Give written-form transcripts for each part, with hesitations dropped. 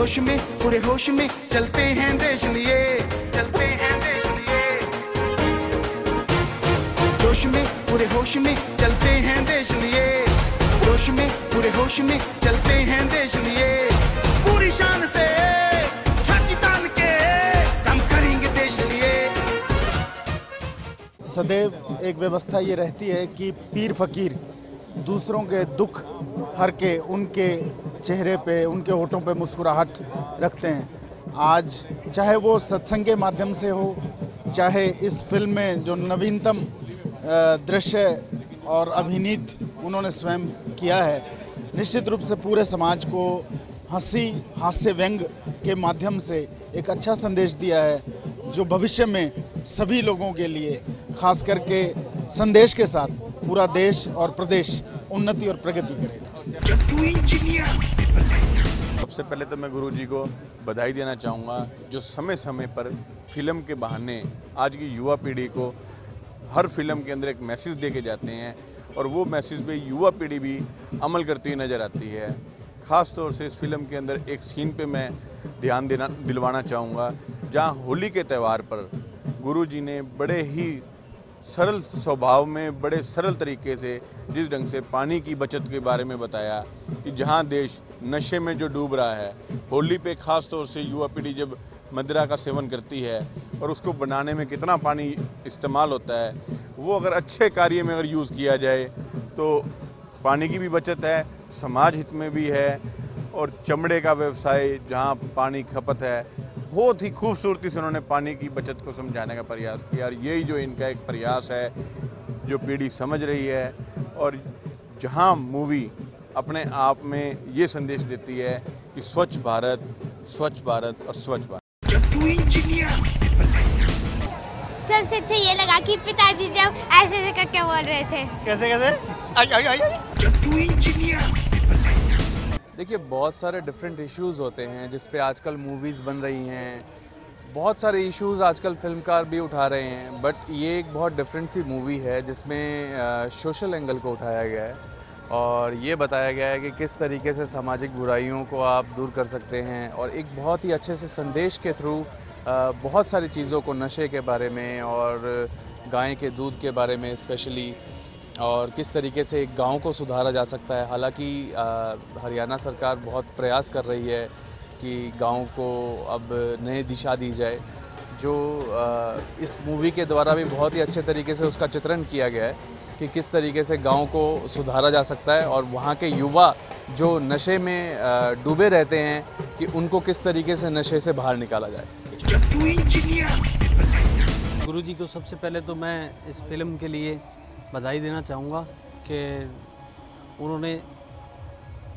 जोश में पूरे होश में चलते हैं देश लिए, चलते हैं देश लिए। जोश में पूरे होश में चलते हैं देश लिए, जोश में पूरे होश में चलते हैं देश लिए। पूरी शान से छाती तान के काम करेंगे देश लिए। सदैव एक व्यवस्था ये रहती है कि पीर फकीर दूसरों के दुख हर के उनके चेहरे पे, उनके होठों पे मुस्कुराहट रखते हैं। आज चाहे वो सत्संग के माध्यम से हो, चाहे इस फिल्म में जो नवीनतम दृश्य और अभिनीत उन्होंने स्वयं किया है, निश्चित रूप से पूरे समाज को हंसी हास्य व्यंग के माध्यम से एक अच्छा संदेश दिया है, जो भविष्य में सभी लोगों के लिए खास करके संदेश के साथ पूरा देश और प्रदेश उन्नति और प्रगति करेगा। सबसे पहले तो मैं गुरुजी को बधाई देना चाहूँगा, जो समय समय पर फिल्म के बहाने आज की युवा पीढ़ी को हर फिल्म के अंदर एक मैसेज दे के जाते हैं, और वो मैसेज पे युवा पीढ़ी भी अमल करती हुई नज़र आती है। ख़ास तौर से इस फिल्म के अंदर एक सीन पे मैं ध्यान दिलवाना चाहूँगा, जहाँ होली के त्यौहार पर गुरुजी ने बड़े ही सरल स्वभाव में, बड़े सरल तरीके से जिस ढंग से पानी की बचत के बारे में बताया कि जहाँ देश नशे में जो डूब रहा है, होली पे ख़ास तौर से युवा पीढ़ी जब मदिरा का सेवन करती है और उसको बनाने में कितना पानी इस्तेमाल होता है, वो अगर अच्छे कार्य में अगर यूज़ किया जाए तो पानी की भी बचत है, समाज हित में भी है। और चमड़े का व्यवसाय जहाँ पानी खपत है, बहुत ही खूबसूरती से उन्होंने पानी की बचत को समझाने का प्रयास किया, और यही जो इनका एक प्रयास है जो पीढ़ी समझ रही है। और जहाँ मूवी अपने आप में ये संदेश देती है कि स्वच्छ भारत और स्वच्छ भारत। सबसे अच्छा ये लगा कि पिताजी जब ऐसे ऐसे करके बोल रहे थे। कैसे कैसे? देखिए, बहुत सारे डिफरेंट इश्यूज़ होते हैं जिस पे आजकल मूवीज़ बन रही हैं। बहुत सारे इश्यूज़ आजकल फिल्मकार भी उठा रहे हैं, बट ये एक बहुत डिफरेंट सी मूवी है जिसमें सोशल एंगल को उठाया गया है और ये बताया गया है कि किस तरीके से सामाजिक बुराइयों को आप दूर कर सकते हैं, और एक बहुत ही अच्छे से संदेश के थ्रू बहुत सारी चीज़ों को, नशे के बारे में और गाय के दूध के बारे में स्पेशली, और किस तरीके से एक गांव को सुधारा जा सकता है। हालांकि हरियाणा सरकार बहुत प्रयास कर रही है कि गांव को अब नई दिशा दी जाए, जो इस मूवी के द्वारा भी बहुत ही अच्छे तरीके से उसका चित्रण किया गया है कि किस तरीके से गांव को सुधारा जा सकता है, और वहां के युवा जो नशे में डूबे रहते हैं कि उनको किस तरीके से नशे से बाहर निकाला जाए। गुरुजी को सबसे पहले तो मैं इस फिल्म के लिए बधाई देना चाहूँगा कि उन्होंने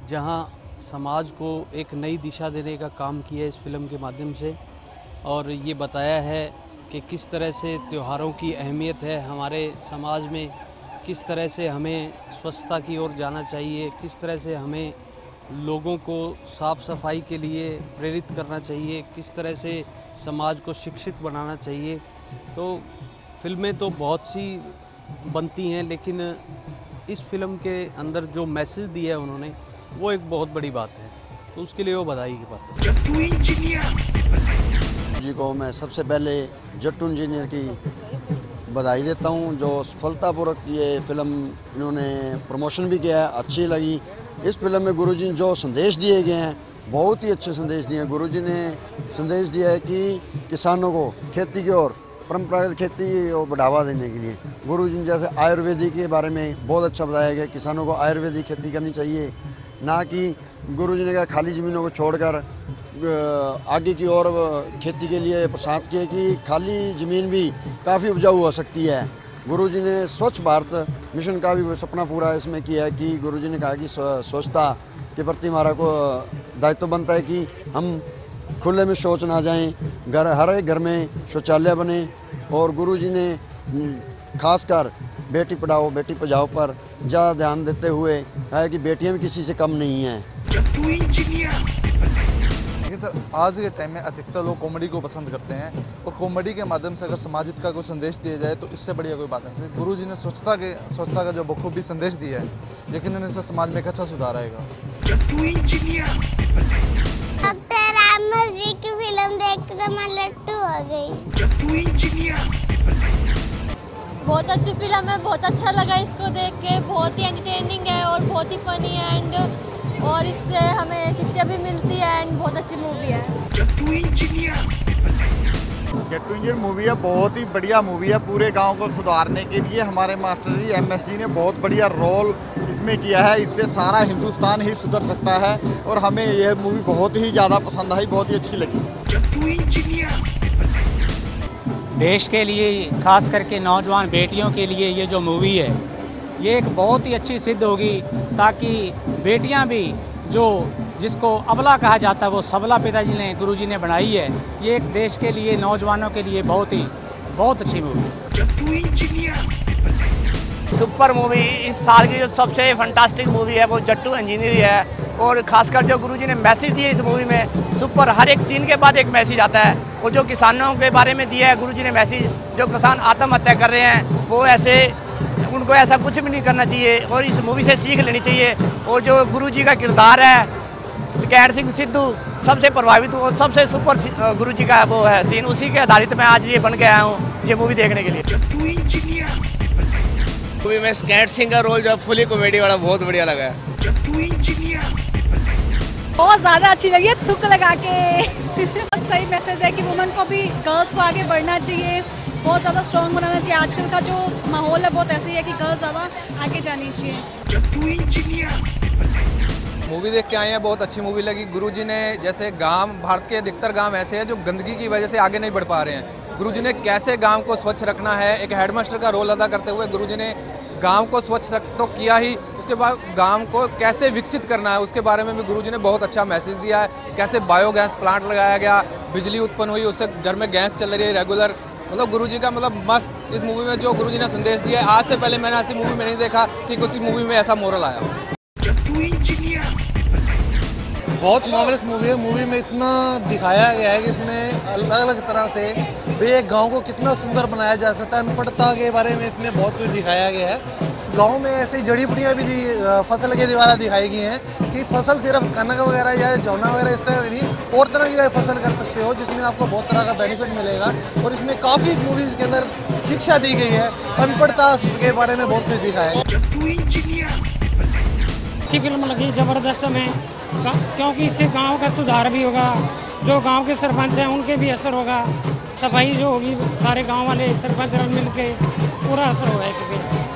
जहाँ समाज को एक नई दिशा देने का काम किया इस फिल्म के माध्यम से, और ये बताया है कि किस तरह से त्योहारों की अहमियत है हमारे समाज में, किस तरह से हमें स्वच्छता की ओर जाना चाहिए, किस तरह से हमें लोगों को साफ़ सफाई के लिए प्रेरित करना चाहिए, किस तरह से समाज को शिक्षित बनाना चाहिए। तो फिल्में तो बहुत सी बनती हैं, लेकिन इस फिल्म के अंदर जो मैसेज दिया है उन्होंने, वो एक बहुत बड़ी बात है, तो उसके लिए वो बधाई की बात है। जी को मैं सबसे पहले जट्टू इंजीनियर की बधाई देता हूँ, जो सफलतापूर्वक ये फिल्म इन्होंने प्रमोशन भी किया है, अच्छी लगी। इस फिल्म में गुरुजी ने जो संदेश दिए गए हैं, बहुत ही अच्छे संदेश दिए हैं। गुरुजी ने संदेश दिया है कि किसानों को खेती की ओर, परंपरागत खेती को बढ़ावा देने के लिए गुरुजी ने जैसे आयुर्वेदिक के बारे में बहुत अच्छा बताया गया। किसानों को आयुर्वेदिक खेती करनी चाहिए, ना कि गुरुजी ने कहा खाली ज़मीनों को छोड़कर आगे की ओर खेती के लिए प्रोत्साहित किए कि खाली ज़मीन भी काफ़ी उपजाऊ हो सकती है। गुरुजी ने स्वच्छ भारत मिशन का भी सपना पूरा इसमें किया है कि गुरुजी ने कहा कि स्वच्छता के प्रति हमारा को दायित्व बनता है कि हम खुले में शौच ना जाएं, हर एक घर में शौचालय बने। और गुरुजी ने खासकर बेटी पढ़ाओ बेटी बचाओ पर ज़्यादा ध्यान देते हुए कहा कि बेटियां भी किसी से कम नहीं हैं। देखिए सर, आज के टाइम में अधिकतर लोग कॉमेडी को पसंद करते हैं, और कॉमेडी के माध्यम से अगर समाज हित का कोई संदेश दिया जाए तो इससे बढ़िया कोई बात नहीं। गुरुजी ने स्वच्छता का जो बखूबी संदेश दिया है, यकीनन इससे समाज में एक अच्छा सुधार आएगा। डॉक्टर रामदास जी की फिल्म देख कर मैं लट्टू हो गई। जट्टू इंजीनियर। बहुत अच्छी फिल्म है, बहुत अच्छा लगा इसको देख के, बहुत ही एंटरटेनिंग है और बहुत ही फनी है एंड और इससे हमें शिक्षा भी मिलती है एंड बहुत अच्छी मूवी है। Jattu engineer. Jattu engineer movie है, बहुत ही बढ़िया मूवी है। पूरे गांव को सुधारने के लिए हमारे मास्टर जी MS जी ने बहुत बढ़िया रोल इसमें किया है। इससे सारा हिंदुस्तान ही सुधर सकता है और हमें यह मूवी बहुत ही ज़्यादा पसंद आई, बहुत ही अच्छी लगी। जट्टू इंजीनियर। देश के लिए, खास करके नौजवान बेटियों के लिए ये जो मूवी है ये एक बहुत ही अच्छी सिद्ध होगी, ताकि बेटियां भी जो जिसको अबला कहा जाता है वो सबला पिताजी ने गुरुजी ने बनाई है। ये एक देश के लिए, नौजवानों के लिए बहुत अच्छी मूवी है। जट्टू इंजीनियर। सुपर मूवी, इस साल की जो सबसे फंटास्टिक मूवी है वो जट्टू इंजीनियर है। और खासकर जो गुरुजी ने मैसेज दिए इस मूवी में, सुपर, हर एक सीन के बाद एक मैसेज आता है। वो जो किसानों के बारे में दिया है गुरुजी ने मैसेज, जो किसान आत्महत्या कर रहे हैं वो उनको ऐसा कुछ भी नहीं करना चाहिए और इस मूवी से सीख लेनी चाहिए। और जो गुरुजी का किरदार है स्कैर सिंह सिद्धू, सबसे प्रभावित हुआ, सबसे सुपर गुरुजी का वो है सीन, उसी के आधारित मैं आज ये बन के आया हूँ ये मूवी देखने के लिए। जट्टू इंजीनियर। मूवी में स्कैर सिंह का रोल जो फुली कॉमेडी वाला बहुत बढ़िया लगा है। जट्टू इंजीनियर। बहुत ज़्यादा अच्छी लगी है, थुक लगा के। बहुत सही मैसेज है कि वुमेन को भी, गर्ल्स को आगे बढ़ना चाहिए, बहुत ज़्यादा स्ट्रॉन्ग बनाना चाहिए। आजकल का जो माहौल है बहुत ऐसी है कि गर्ल्स ज़्यादा आगे जानी चाहिए। जट्टू इंजीनियर। मूवी देख के आए हैं, बहुत अच्छी मूवी लगी। गुरुजी ने जैसे भारत के अधिकतर गांव ऐसे हैं जो गंदगी की वजह से आगे नहीं बढ़ पा रहे हैं। गुरुजी ने कैसे गांव को स्वच्छ रखना है, एक हेडमास्टर का रोल अदा करते हुए गुरुजी ने गांव को स्वच्छ तो किया ही, उसके बाद गांव को कैसे विकसित करना है उसके बारे में भी गुरुजी ने बहुत अच्छा मैसेज दिया है। कैसे बायोगैस प्लांट लगाया गया, बिजली उत्पन्न हुई, उससे घर में गैस चल रही है रेगुलर। मतलब गुरुजी का मस्त इस मूवी में जो गुरुजी ने संदेश दिया है, आज से पहले मैंने ऐसी मूवी में नहीं देखा कि किसी मूवी में ऐसा मोरल आया। जट्टू इंजीनियर। बहुत मार्वलस मूवी है। मूवी में इतना दिखाया गया है कि इसमें अलग अलग तरह से एक गांव को कितना सुंदर बनाया जा सकता है। अनपढ़ता के बारे में इसमें बहुत कुछ दिखाया गया है। गांव में ऐसी जड़ी बूटियाँ भी फसल के द्वारा दिखाई गई हैं कि फसल सिर्फ कनक वगैरह या जौना वगैरह इस तरह नहीं, और तरह की फसल कर सकते हो जिसमें आपको बहुत तरह का बेनिफिट मिलेगा। और इसमें काफ़ी मूवीज़ के अंदर शिक्षा दी गई है, अनपढ़ता के बारे में बहुत कुछ दिखाया है। जट्टू इंजीनियर। की फिल्म लगी ज़बरदस्त में, क्योंकि इससे गांव का सुधार भी होगा, जो गांव के सरपंच हैं उनके भी असर होगा, सफाई जो होगी सारे गांव वाले सरपंच मिल के पूरा असर होगा इस पर।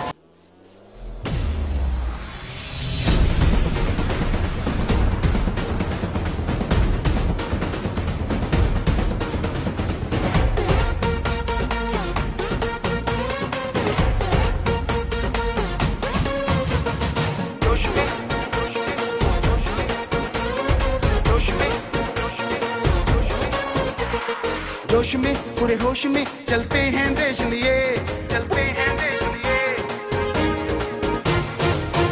जोश में पूरे होश में चलते हैं देश लिए, चलते हैं देश लिए।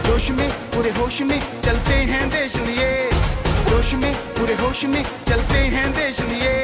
जोश में पूरे होश में चलते हैं देश लिए, जोश में पूरे होश में चलते हैं देश लिए।